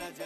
পণ্ডিত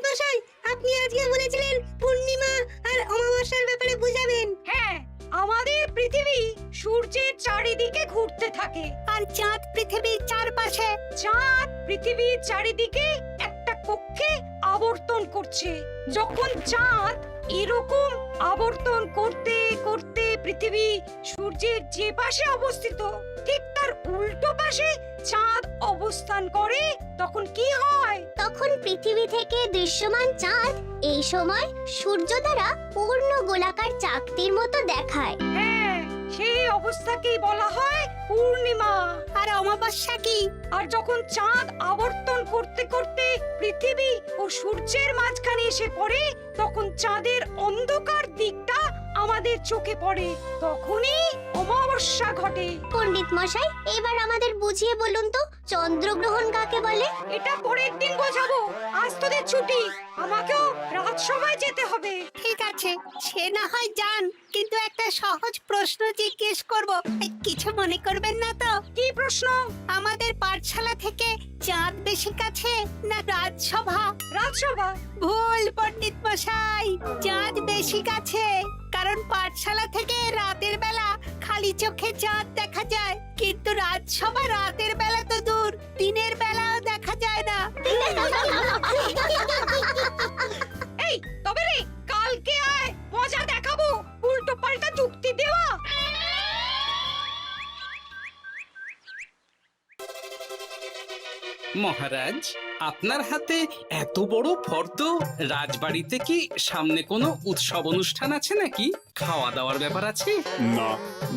মশাই, আপনি আজকে বলেছিলেন পূর্ণিমা আর অমাবস্যার ব্যাপারে বুঝাবেন। হ্যাঁ, আমাদের পৃথিবী সূর্যের চারিদিকে ঘুরতে থাকে আর চাঁদ পৃথিবীর চারপাশে। চাঁদ পৃথিবীর চারিদিকে একটা কক্ষে আবর্তন করছে। যখন চাঁদ এরকম আবর্তন করতে করতে পৃথিবী সূর্যের যে পাশে অবস্থিত ঠিক তার উল্টো পাশে চাঁদ অবস্থান করে, তখন কি হয়? তখন পৃথিবী থেকে দৃশ্যমান চাঁদ এই সময় সূর্য দ্বারা পূর্ণ গোলাকার চাকতির মতো দেখায়। হ্যাঁ, সেই অবস্থাকেই বলা হয় পূর্ণিমা। আর অমাবস্যা কি? আর যখন চাঁদ আবর্তন করতে করতে পৃথিবী ও সূর্যের মাঝখানে এসে পড়ে, তখন চাঁদের অন্ধকার দিকটা আমাদের চোখে পড়ে, তখনই অমাবস্যা ঘটে। পণ্ডিত মশাই, এবার আমাদের বুঝিয়ে বলুন তো চন্দ্রগ্রহণ কাকে বলে? এটা পরের দিন বোঝাবো, আজ তোদের ছুটি, আমাকেও রাজসভায় যেতে হবে। ঠিক আছে, সে না হয় যান, কিন্তু একটা সহজ প্রশ্ন জিজ্ঞেস করব, কিছু মনে করবেন না তো? কি প্রশ্ন? আমাদের পাঠশালা থেকে চাঁদ বেশি কাছে না রাজসভা? রাজসভা। ভুল পণ্ডিত মশাই, চাঁদ বেশি কাছে, কারণ পাঠশালা থেকে রাতের বেলা খালি চোখে চাঁদ দেখা যায়, কিন্তু রাজসভা রাতের বেলা তো দূর, দিনের বেলাও দেখা যায় না। এই তবে রে, কালকে আয়, মজা দেখাবো, উল্টো পাল্টা যুক্তি দেওয়া। মহারাজ, আপনার হাতে এত বড় ফর্দ, রাজবাড়িতে কি সামনে কোনো উৎসব অনুষ্ঠান আছে নাকি? খাওয়া দাওয়ার ব্যাপার আছে? না,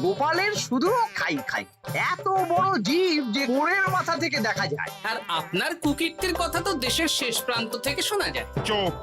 গোপালের শুধু খাই খাই, এত বড় জীব যে গোড়ের মাথা থেকে দেখা যায়। আর আপনার কুকীর্তির কথা তো দেশের শেষ প্রান্ত থেকে শোনা যায়। চুপ!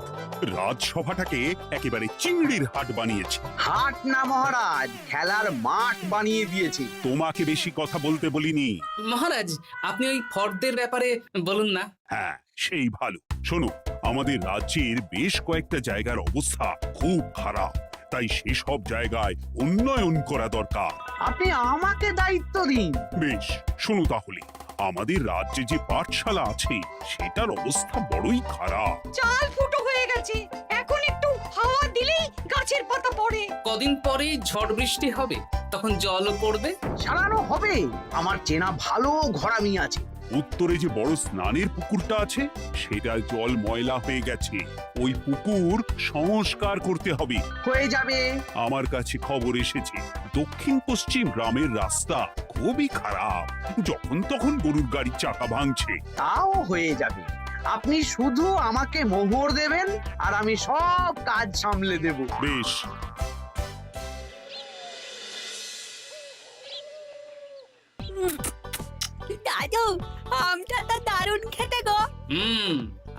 রাজসভাটাকে একেবারে চিংড়ির হাট বানিয়েছে। হাট না মহারাজ, খেলার মাঠ বানিয়ে দিয়েছে। তোমাকে বেশি কথা বলতে বলিনি। মহারাজ, আপনি ওই ফর্দের ব্যাপারে বলুন না। হ্যাঁ, সেই ভালো। শোনো, আমাদের রাজ্যের বেশ কয়েকটা জায়গার অবস্থা খুব খারাপ, তাই সেসব জায়গায় উন্নয়ন করা দরকার। আপনি আমাকে দায়িত্ব দিন। বেশ, শোনো তাহলে, আমাদের রাজ্যে যে পাঠশালা আছে সেটার অবস্থা বড়ই খারাপ। চাল ফুটো হয়ে গেছে, এখন একটু হাওয়া দিলেই গাছের পাতা পড়ে। কদিন পরেই ঝড় বৃষ্টি হবে, তখন জলও পড়বে। সারানো হবে, আমার চেনা ভালো ঘরামি আছে। উত্তরে যে বড় স্নানের পুকুরটা আছে সেটার জল ময়লা হয়ে গেছে, ওই পুকুর সংস্কার করতে হবে। হয়ে যাবে। আমার কাছে খবর এসেছে দক্ষিণ পশ্চিম গ্রামের রাস্তা খুবই খারাপ, যখন তখন গরুর গাড়ির চাকা ভাঙছে। তাও হয়ে যাবে, আপনি শুধু আমাকে মোহর দেবেন আর আমি সব কাজ সামলে দেব। বেশ, দাদু, আমটা তো দারুণ খেতে গো।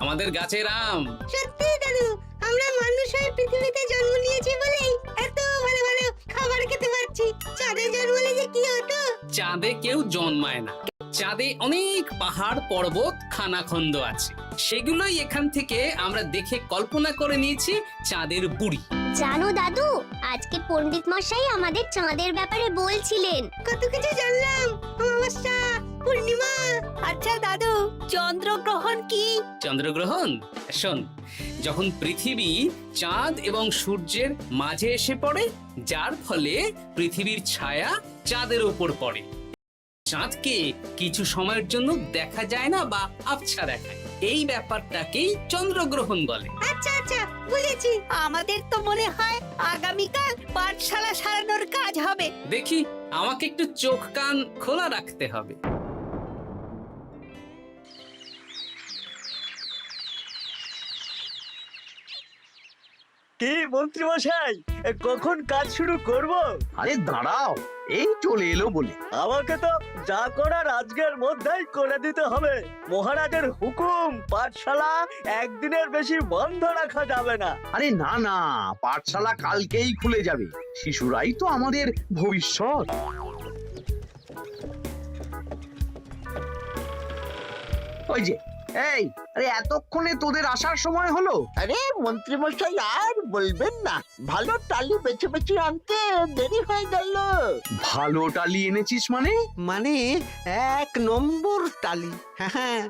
আমাদের গাছের আম। সত্যি দাদু, আমরা মানুষ হয়ে পৃথিবীতে জন্ম নিয়েছি বলেই এত ভালো ভালো খাবার খেতে পারছি। চাঁদে জন্মলে যে কি হতো? চাঁদে কেউ জন্মায় না, চাঁদে অনেক পাহাড় পর্বত খানাখন্দ আছে, সেগুলোই এখান থেকে আমরা দেখে কল্পনা করে নিয়েছি চাঁদের বুড়ি। জানো দাদু, আজকে পণ্ডিত মশাই আমাদের চাঁদের ব্যাপারে বলছিলেন। কত কিছু জানলাম, অমাবস্যা, পূর্ণিমা। আচ্ছা দাদু, চন্দ্রগ্রহণ কি? চন্দ্রগ্রহণ? শোন, যখন পৃথিবী চাঁদ এবং সূর্যের মাঝে এসে পড়ে, যার ফলে পৃথিবীর ছায়া চাঁদের উপর পড়ে, চাঁদকে কিছু সময়ের জন্য দেখা যায় না বা আবছা দেখায়, এই ব্যাপারটাকেই চন্দ্রগ্রহণ বলে। আচ্ছা আচ্ছা, বুঝেছি। আমাদের তো মনে হয় আগামীকাল পাঠশালা সারানোর কাজ হবে। দেখি, আমাকে একটু চোখ কান খোলা রাখতে হবে। কি মন্ত্রী মশাই, কখন কাজ শুরু করব? আরে দাঁড়াও, এই চলে এলো বলে। আমাকে তো যা করার আজকের মধ্যেই করে দিতে হবে। মহারাজের হুকুম, পাঠশালা একদিনের বেশি বন্ধ রাখা যাবে না। আরে না না, পাঠশালা কালকেই খুলে যাবে, শিশুরাই তো আমাদের ভবিষ্যৎ। ওই যে এই আরে এতক্ষণে তোদের আসার সময় হলো? আরে মন্ত্রী মশাই আর বলবেন না, ভালো টালি বেছে বেছে আনতে দেরি হয়ে গেল। ভালো টালি এনেছিস মানে? মানে 1 নম্বর টালি। হ্যাঁ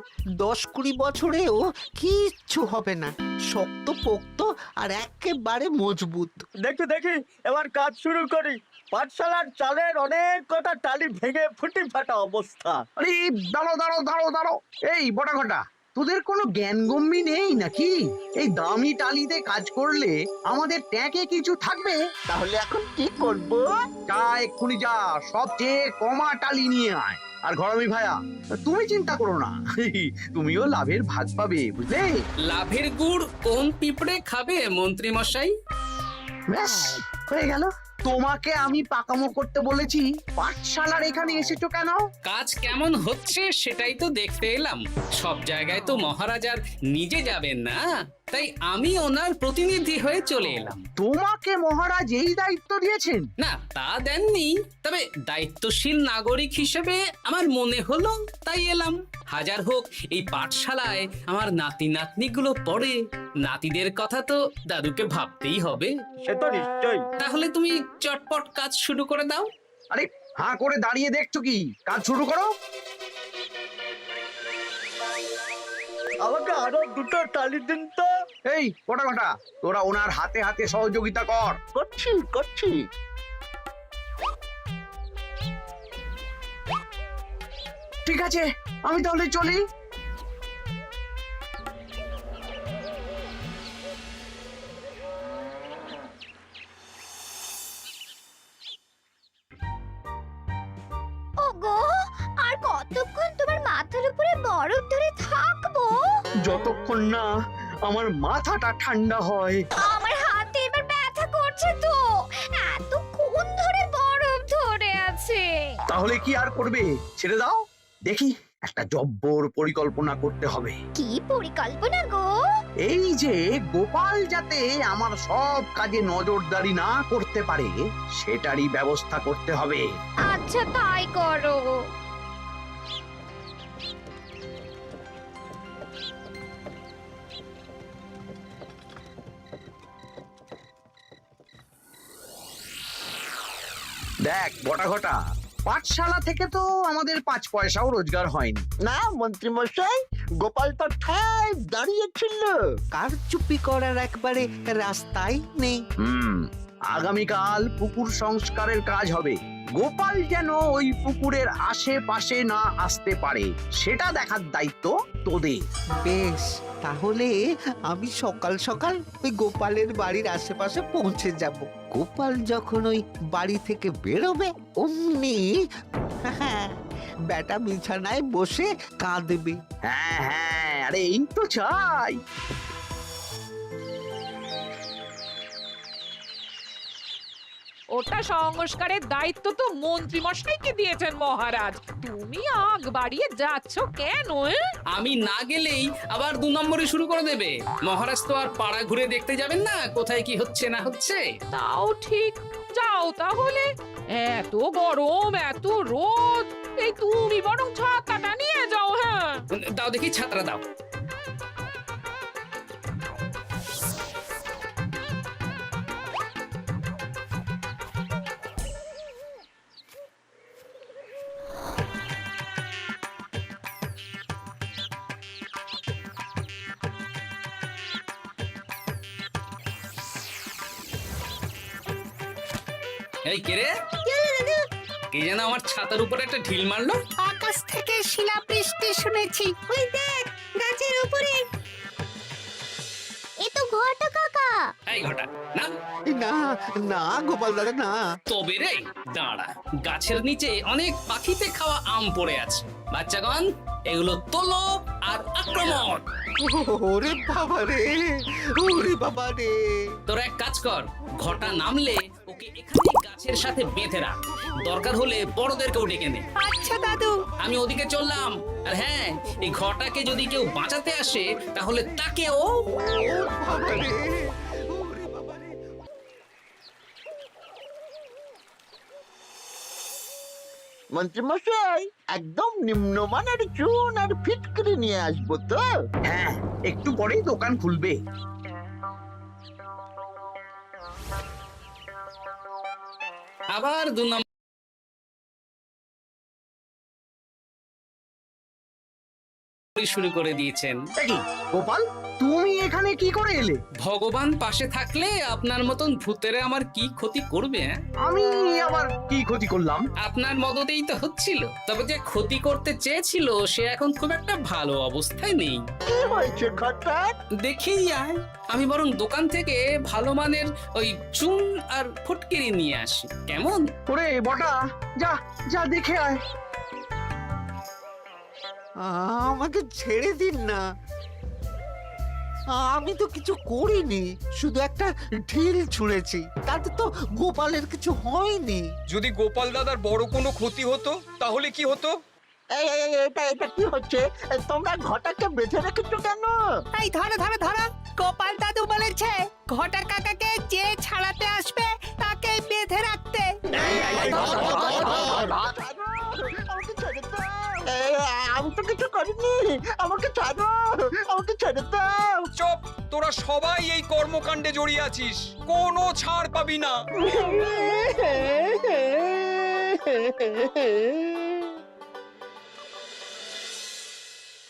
10-20 বছরেও কিচ্ছু হবে না, শক্ত পোক্ত আর একেবারে মজবুত। দেখি দেখি এবার কাজ শুরু করি। পাঠশালার চালের অনেক কটা টালি ভেঙে ফুটি ফাটা অবস্থা। আরে দাঁড়ো দাঁড়ো দাঁড়ো দাঁড়ো, এই বটা ঘটা, তোদের কোনো জ্ঞানগম্যি নেই নাকি? এই দামি টালিতে কাজ করলে আমাদের ট্যাঁকে কিছু থাকবে? তাহলে এখন কি করব? যা এক্ষুনি যা, সবচেয়ে কমা টালি নিয়ে আয়। আর ঘরামি ভাইয়া, তুমি চিন্তা করো না, তুমিও লাভের ভাগ পাবে, বুঝলে? লাভের গুড় কোন পিঁপড়ে খাবে মন্ত্রী মশাই? ব্যাস হয়ে গেল। তোমাকে আমি পাকামো করতে বলেছি, পাঠশালার এখানে এসেছো কেন? কাজ কেমন হচ্ছে সেটাই তো দেখতে এলাম। সব জায়গায় তো মহারাজ আর নিজে যাবেন না, তাই আমি ওনার প্রতিনিধি হয়ে চলে এলাম। তোমাকে মহারাজ এই দায়িত্ব দিয়েছেন? না তা দেননি, তবে দায়িত্বশীল নাগরিক হিসেবে আমার মনে হলো তাই এলাম। হাজার হোক এই পাঠশালায় আমার নাতি নাতনিগুলো পড়ে, নাতিদের কথা তো দাদুকে ভাবতেই হবে। সে তো নিশ্চয়ই। তাহলে তুমি চটপট কাজ শুরু করে দাও। আরে হাঁ করে দাঁড়িয়ে দেখছো কি? কাজ শুরু করো। আমাকে আরো দুটো টালি দিন তো। এই কটা কটা, তোরা ওনার হাতে হাতে সহযোগিতা কর। করছি করছি। ঠিক আছে, আমি তাহলে চলি। ওগো, আর কতক্ষণ তোমার মাথার উপরে বরফ ধরে থাকবো? যতক্ষণ না আমার মাথাটা ঠান্ডা হয়। আমার হাতে এবার ব্যথা করছে তো, এতক্ষণ ধরে বরফ ধরে আছে। তাহলে কি আর করবে? ছেড়ে দাও, দেখি একটা জব্বর পরিকল্পনা করতে হবে। কি পরিকল্পনা গো? এই যে গোপাল যাতে আমার সব কাজে নজরদারি না করতে পারে, সেটারই ব্যবস্থা করতে হবে। আচ্ছা তাই করো। দেখ বটা ঘটা, পাঠশালা থেকে তো আমাদের 5 পয়সাও রোজগার হয়নি। না মন্ত্রী মশাই, গোপাল তো ঠায় দাঁড়িয়েছিল। কারচুপি করার একবারে রাস্তাই নেই। আগামীকাল পুকুর সংস্কারের কাজ হবে। গোপাল যেন ওই পুকুরের আশেপাশে না আসতে পারে, সেটা দেখার দায়িত্ব তোদের। বেশ, তাহলে আমি সকাল সকাল ওই গোপালের বাড়ির আশেপাশে পৌঁছে যাব। গোপাল যখন ওই বাড়ি থেকে বেরোবে অমনি বেটা বিছানায় বসে কাঁদবে। হ্যাঁ হ্যাঁ, আরে এই তো চাই। ওটা সংস্কারের দায়িত্ব তো মন্ত্রী মশাইকে দিয়েছেন মহারাজ। তুমি আগ বাড়িয়ে যাচ্ছ কেন? আমি না গেলেই আবার 2 নম্বরে শুরু করে দেবে। মহারাজ তো আর পাড়া ঘুরে দেখতে যাবেন না কোথায় কি হচ্ছে না হচ্ছে। তাও ঠিক, যাও তাহলে। এত গরম, এত রোদ, এই তুমি বরং ছাতাটা নিয়ে যাও। হ্যাঁ দাও দেখি ছাত্রা দাও। এই কে রে? কে যেন আমার ছাতার উপরে একটা ঢিল মারলো? আকাশ থেকে শিলাবৃষ্টি শুনেছি। ওই দেখ গাছের উপরে। এ তো ঘটা কাকা। এই ঘটা না, না না গোপাল দাদা না। তবে রে দাঁড়া, গাছের নিচে অনেক পাখিতে খাওয়া আম পড়ে আছে। বাচ্চাগণ এগুলো তোলো আর আক্রমণ। ওরে বাবা রে, ওরে বাবা রে। তোরা এক কাজ কর, ঘটা নামলে ওকে এখানে গাছের সাথে বেঁধে রাখ। দরকার হলে বড়দেরকেও ডেকে নে। আচ্ছা দাদু। আমি ওদিকে চললাম। আর হ্যাঁ, এই ঘটাকে যদি কেউ বাঁচাতে আসে তাহলে তাকেও। বাবা রে, ওরে বাবা রে। ও, মন্ত্রীমশাই একদম নিম্নমানের চুন আর ফিটকিরি নিয়ে আসবো তো। হ্যাঁ, একটু পরেই দোকান খুলবে। আবার 2 নম্বর শুরু করে দিয়েছেন। এ কি গোপাল, তুমি এখানে কি করে এলে? ভগবান পাশে থাকলে আপনার মতন ভূতেরা আমার কি ক্ষতি করবে? হ্যাঁ? আমি আবার কি ক্ষতি করলাম? আপনার মদতেই তো হচ্ছিল। তবে যে ক্ষতি করতে চেয়েছিল সে এখন খুব একটা ভালো অবস্থায় নেই। কি হয়েছে ঘটাৎ? দেখেই আয়, আমি বরং দোকান থেকে ভালো মানের ওই চুন আর ফুটকিরি নিয়ে আসি, কেমন? ওরে বটা, যা যা দেখে আয়। আমাকে ছেড়ে দিন না, আমি তো কিছু করিনি, শুধু একটা ঢিল ছুঁড়েছি, তাতে তো গোপালের কিছু হয়নি। যদি গোপাল দাদার বড় কোনো ক্ষতি হতো তাহলে কি হতো? এটা কি হচ্ছে? তোমরা ঘটাকে বেঁধে রেখেছো কেন? এই ধরো ধরো ধরো, গোপাল দাদু বলেছে ঘটা কাকাকে যে ছাড়াতে আসবে তাকে বেঁধে রাখতে। আমাকে ছেড়ে দাও। আমি তো কিছু করিনি, আমাকে ছাড়ো, আমাকে ছেড়ে দাও। চুপ, তোরা সবাই এই কর্মকাণ্ডে জড়িয়ে আছিস, কোনো ছাড় পাবি না।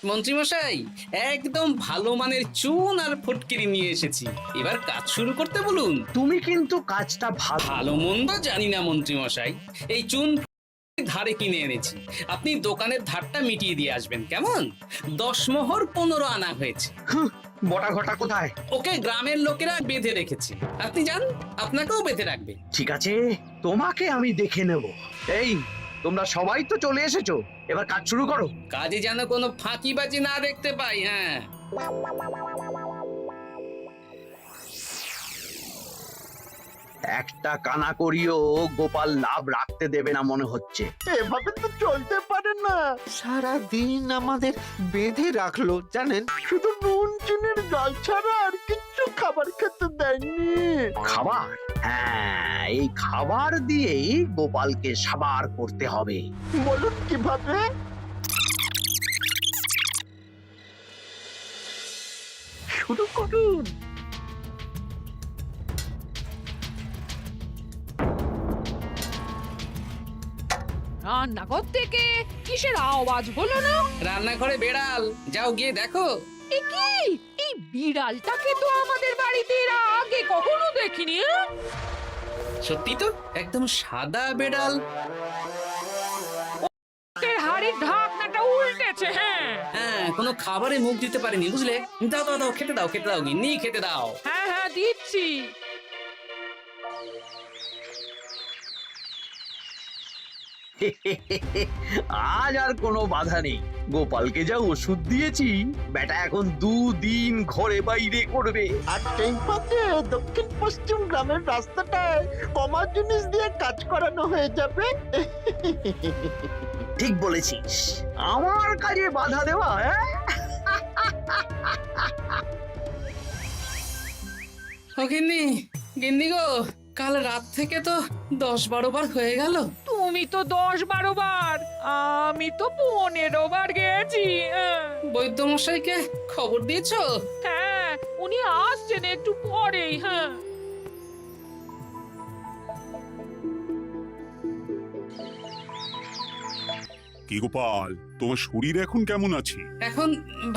মন্ত্রীমশাই, একদম ভালো মানের চুন আর ফুটকিরি নিয়ে এসেছি, এবার কাজ শুরু করতে বলুন। তুমি কিন্তু কাজটা ভালো মন্দ জানি না মন্ত্রীমশাই, এই চুন ধারে কিনে এনেছি, আপনি দোকানের ধারটা মিটিয়ে দিয়ে আসবেন, কেমন? 10 মোহর 15 আনা হয়েছে। বটা ঘটা কোথায়? ওকে গ্রামের লোকেরা বেঁধে রেখেছে, আপনি যান, আপনাকেও বেঁধে রাখবে। ঠিক আছে, তোমাকে আমি দেখে নেব। এই, তোমরা সবাই তো চলে এসেছো, এবার কাজ শুরু করো। কাজে যেন কোনো ফাঁকিবাজি না দেখতে পাই। হ্যাঁ, একটা কানা করিও গোপাল লাভ রাখতে দেবে না মনে হচ্ছে। এভাবে তো চলতে পারে না। সারা দিন আমাদের বেঁধে রাখলো জানেন। শুধু নুন চিনির জল ছাড়া আর কিচ্ছু খাবার খেতে দেয়নি। খাবার? হ্যাঁ, এই খাবার দিয়েই গোপালকে সাবার করতে হবে। বলুন কিভাবে? শুরু করুন। রান্নাঘর থেকে কিসের আওয়াজ হলো না? রান্নাঘরে বেড়াল, যাও গিয়ে দেখো। এ কি? এই বিড়ালটাকে তো আমাদের বাড়িতে এর আগে কখনো দেখিনি। সত্যি তো, একদম সাদা বেড়াল। হাড়ির ঢাকনাটা উল্টেছে। হ্যাঁ হ্যাঁ, কোনো খাবারে মুখ দিতে পারেনি, বুঝলে? দাও দাও দাও, খেতে দাও, খেতে দাও, গিন্নি খেতে দাও। হ্যাঁ হ্যাঁ, দিচ্ছি। আজ আর কোনো বাধা নেই। গোপালকে যা ওষুধ দিয়েছি, বেটা এখন 2 দিন ঘরে বাইরে করবে। আর সেই পথে দক্ষিণ পশ্চিম গ্রামের রাস্তাটায় কমা জিনিস দিয়ে কাজ করানো হয়ে যাবে। ঠিক বলেছিস, আমার কাজে বাধা দেওয়া, হ্যাঁ? ও গিন্নি, গিন্নি গো, কাল রাত থেকে তো 10-12 বার হয়ে গেল। তুমি তো 10-12 বার, আমি তো 15 বার গেছি। বৈদ্যমশাইকে খবর দিয়েছো? হ্যাঁ, উনি আসছেন একটু পরেই। হ্যাঁ, কি গোপাল, তোমার শরীর এখন কেমন আছে? এখন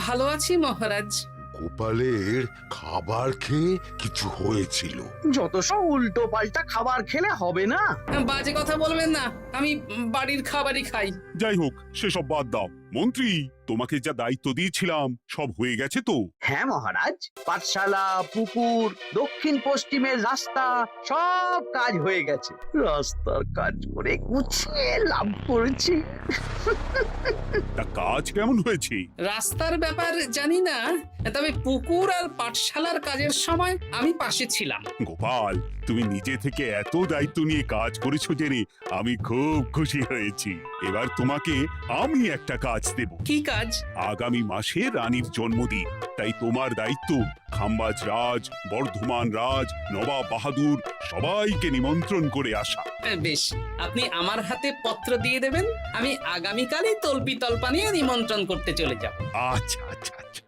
ভালো আছি মহারাজ। গোপালের খাবার খেয়ে কিছু হয়েছিল। যত সব উল্টো পাল্টা খাবার খেলে হবে না। বাজে কথা বলবেন না, আমি বাড়ির খাবারই খাই। যাই হোক, সেসব বাদ দাও। মন্ত্রী, তোমাকে যা দায়িত্ব দিয়েছিলাম সব হয়ে গেছে তো? হ্যাঁ মহারাজ, পাঠশালা, পুকুর, দক্ষিণ পশ্চিমের রাস্তা, সব কাজ হয়ে গেছে। রাস্তার কাজ করে গুছিয়ে লাভ করেছি। তা কাজ কেমন হয়েছে? রাস্তার ব্যাপার জানি না, তবে পুকুর আর পাঠশালার কাজের সময় আমি পাশে ছিলাম। গোপাল, তুমি নিজে থেকে এত দায়িত্ব নিয়ে কাজ করেছো জেনে আমি খুব খুশি হয়েছি। এবার তোমাকে আমি একটা কাজ দেব। কি কাজ? মহারাজ। আগামী মাসে রানীর জন্মদিন, তাই তোমার দায়িত্ব খাম্বাজ রাজ, বর্ধমান রাজ, নবাব বাহাদুর সবাইকে নিমন্ত্রণ করে আসা। বেশ, আপনি আমার হাতে পত্র দিয়ে দেবেন, আমি আগামীকালই তল্পি তল্পা নিয়ে নিমন্ত্রণ করতে চলে যাব। আচ্ছা আচ্ছা আচ্ছা।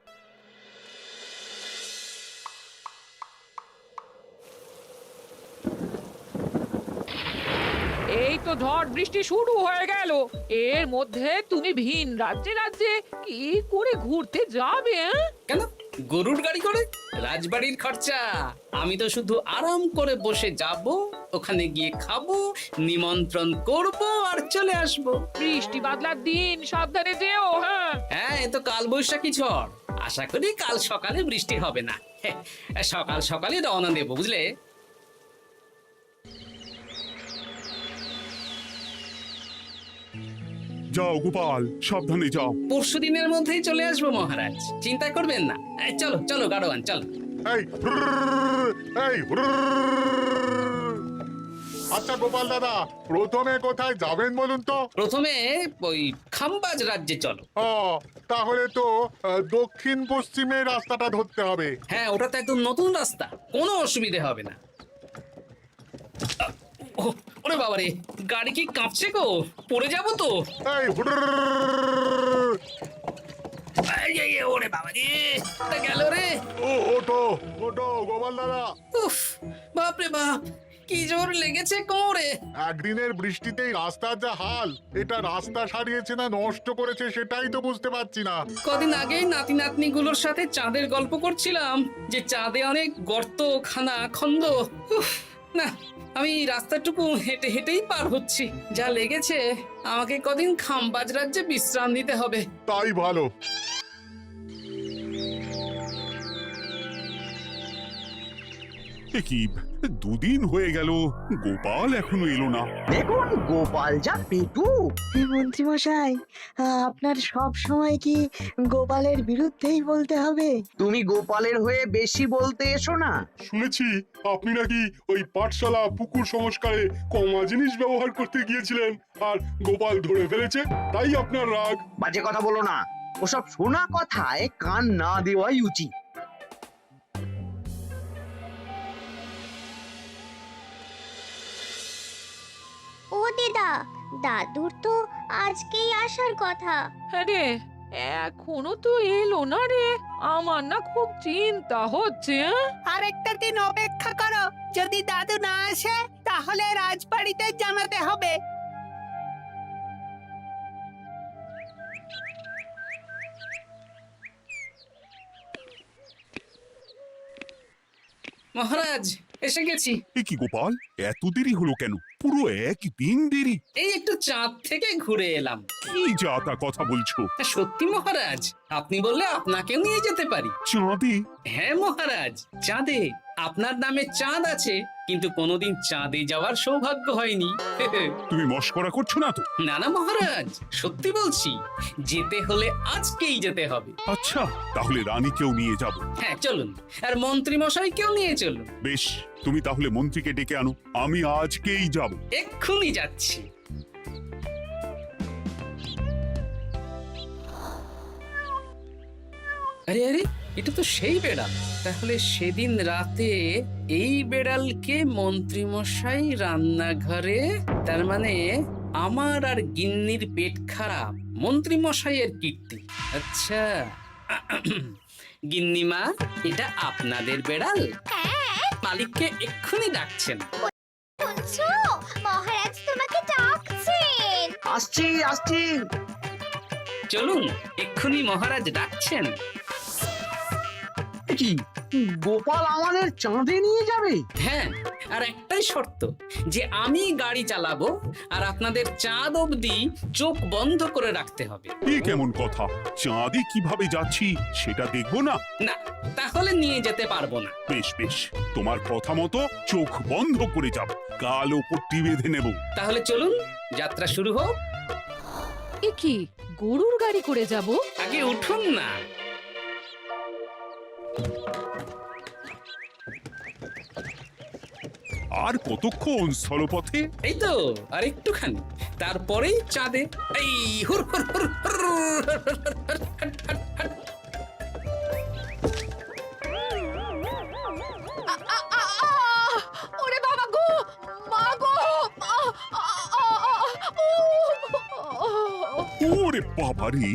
এই তো ঝড় বৃষ্টি শুরু হয়ে গেল, এর মধ্যে তুমি ভিন রাজ্যে রাজ্যে কি করে ঘুরতে যাবে? কেন, গরুর গাড়ি করে? রাজবাড়ির খরচা। আমি তো শুধু আরাম করে বসে যাব, ওখানে গিয়ে খাবো, নিমন্ত্রণ করব আর চলে আসব। বৃষ্টি বাদলার দিন, সাবধানে যেও। হ্যাঁ হ্যাঁ, এ তো কাল বৈশাখী ঝড়, আশা করি কাল সকালে বৃষ্টি হবে না। সকাল সকালে রওনা দেব, বুঝলে? যাও গোপাল, সাবধানে যাও। পরশু দিনের মধ্যেই চলে আসবো মহারাজ, চিন্তা করবেন না। চলো চলো গাড়োয়ান, চলো। আচ্ছা গোপাল দাদা, প্রথমে কোথায় যাবেন বলুন তো? প্রথমে ওই খাম্বাজ রাজ্যে চলো। তাহলে তো দক্ষিণ পশ্চিমে রাস্তাটা ধরতে হবে। হ্যাঁ, ওটা তো একদম নতুন রাস্তা, কোনো অসুবিধে হবে না। ওরে বাবারে, গাড়ি কি কাঁপছে গো, পড়ে যাবো তো। ওরে বাবারে, গেল রে। ওটো ওটো গোপাল দাদা। উফ, বাপরে বাপ, কি জোর লেগেছে কোমরে। একদিনের বৃষ্টিতেই রাস্তার যা হাল, এটা রাস্তা সারিয়েছে না নষ্ট করেছে সেটাই তো বুঝতে পারছি না। কদিন আগেই নাতি নাতনি গুলোর সাথে চাঁদের গল্প করছিলাম, যে চাঁদে অনেক গর্ত, খানা, খন্দ। উফ, না, আমি রাস্তাটুকু হেঁটে হেঁটেই পার হচ্ছি। যা লেগেছে, আমাকে কদিন খাম্বাজ রাজ্যে বিশ্রাম নিতে হবে। তাই ভালো। এ কি, দুদিন হয়ে গেল গোপাল এখনো এলো না। দেখুন গোপাল যা পেটু। মন্ত্রী মশাই, আপনার সব সময় কি গোপালের বিরুদ্ধেই বলতে হবে? তুমি গোপালের হয়ে বেশি বলতে এসো না। শুনেছি আপনি নাকি ওই পাঠশালা পুকুর সংস্কারে কমা জিনিস ব্যবহার করতে গিয়েছিলেন, আর গোপাল ধরে ফেলেছে, তাই আপনার রাগ। বাজে কথা বলো না, ওসব শোনা কথায় কান না দেওয়াই উচিত। ও দিদা, দাদুর তো আজকেই আসার কথা। আরে এখনো তো এলো না রে, আমার না খুব চিন্তা হচ্ছে। আরেকটা দিন অপেক্ষা করো, যদি দাদু না আসে তাহলে রাজবাড়িতে জানাতে হবে। মহারাজ, এসে গেছি। এ কি গোপাল, এত দেরি হলো কেন? পুরো একদিন দেরি। এই একটু চাঁদ থেকে ঘুরে এলাম। কি যা তা কথা বলছো? সত্যি মহারাজ, আপনি বললে আপনাকেও নিয়ে যেতে পারি। চাঁদে? হ্যাঁ মহারাজ, চাঁদে। আপনার নামে চাঁদ আছে, কিন্তু কোনোদিন চাঁদে যাওয়ার সৌভাগ্য হয়নি। তুমি মস্করা করছো না তো? না না মহারাজ, সত্যি বলছি, যেতে হলে আজকেই যেতে হবে। আচ্ছা, তাহলে রানীকেও নিয়ে যাব। হ্যাঁ চলুন, আর মন্ত্রী মশাইকেও নিয়ে চলুন। বেশ, তুমি তাহলে মন্ত্রীকে ডেকে আনো, আমি আজকেই যাব। এক্ষুনি যাচ্ছি। আরে আরে, এটা তো সেই বেড়াল। তাহলে সেদিন রাতে এই বেড়ালকে মন্ত্রী মশাই রান্নাঘরে, তার মানে আমার আর গিন্নির পেট খারাপ, মন্ত্রী মশাইয়ের কীর্তি। আচ্ছা, গিন্নিমা, এটা আপনাদের বেড়াল? মালিককে এক্ষুনি ডাকছেন। শুনছো, মহারাজ তোমাকে ডাকছেন। আসছি আসছি। চলুন, এক্ষুনি মহারাজ ডাকছেন। কি, গোপাল আমাদের চাঁদে নিয়ে যাবে? হ্যাঁ, আর একটাই শর্ত, যে আমি গাড়ি চালাবো আর আপনাদের চাঁদ অবধি চোখ বন্ধ করে রাখতে হবে। এ কেমন কথা? চাঁদে কিভাবে যাচ্ছি সেটা দেখবো না? না, তাহলে নিয়ে যেতে পারবো না। বেশ বেশ, তোমার কথা মতো চোখ বন্ধ করে যাব, কালো পট্টি বেঁধে নেব। তাহলে চলুন, যাত্রা শুরু হোক। এ কি, গরুর গাড়ি করে যাব? আগে উঠুন না। আর কতক্ষণ স্থলপথে? এই তো আর একটুখানি, তারপরেই চাঁদে। এই হুর হুর হুর হুর, হাট, হাট, হাট। ওরে বাবা গো, মা গো, ওরে বাবারে!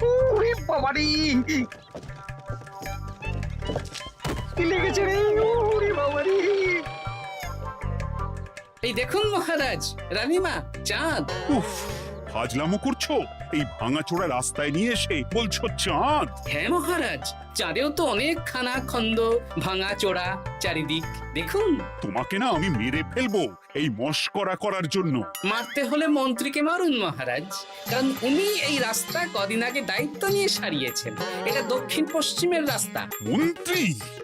ওরে বাবারি, কি লেগেছে রে? ওরে বাবারি! এই দেখুন মহারাজ, রানীমা, চাঁদ। উফ, ফাজলামো করছো? এই ভাঙাচোরা রাস্তায় নিয়ে এসে বলছো চাঁদ? হ্যাঁ মহারাজ, চাঁদেও তো অনেক খানা খন্দ, ভাঙা চোরা চারিদিক। দেখুন, তোমাকে না আমি মেরে ফেলবো এই মস্করা করার জন্য। মারতে হলে মন্ত্রীকে মারুন মহারাজ, কারণ উনি এই রাস্তা কদিন আগে দায়িত্ব নিয়ে সারিয়েছেন। এটা দক্ষিণ পশ্চিমের রাস্তা। মন্ত্রী,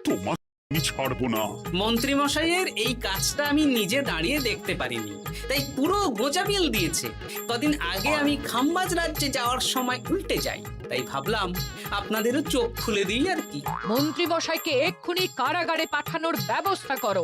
তোমাকে আমি ছাড়বো না। মন্ত্রী মশাইয়ের এই কাজটা আমি নিজে দাঁড়িয়ে দেখতে পারিনি, তাই পুরো গোজামিল দিয়েছে। কদিন আগে আমি খাম্বাজ রাজ্যে যাওয়ার সময় উল্টে যাই, তাই ভাবলাম আপনাদেরও চোখ খুলে দিই আর কি। মন্ত্রী মশাইকে এক্ষুনি কারাগারে পাঠানোর ব্যবস্থা করো।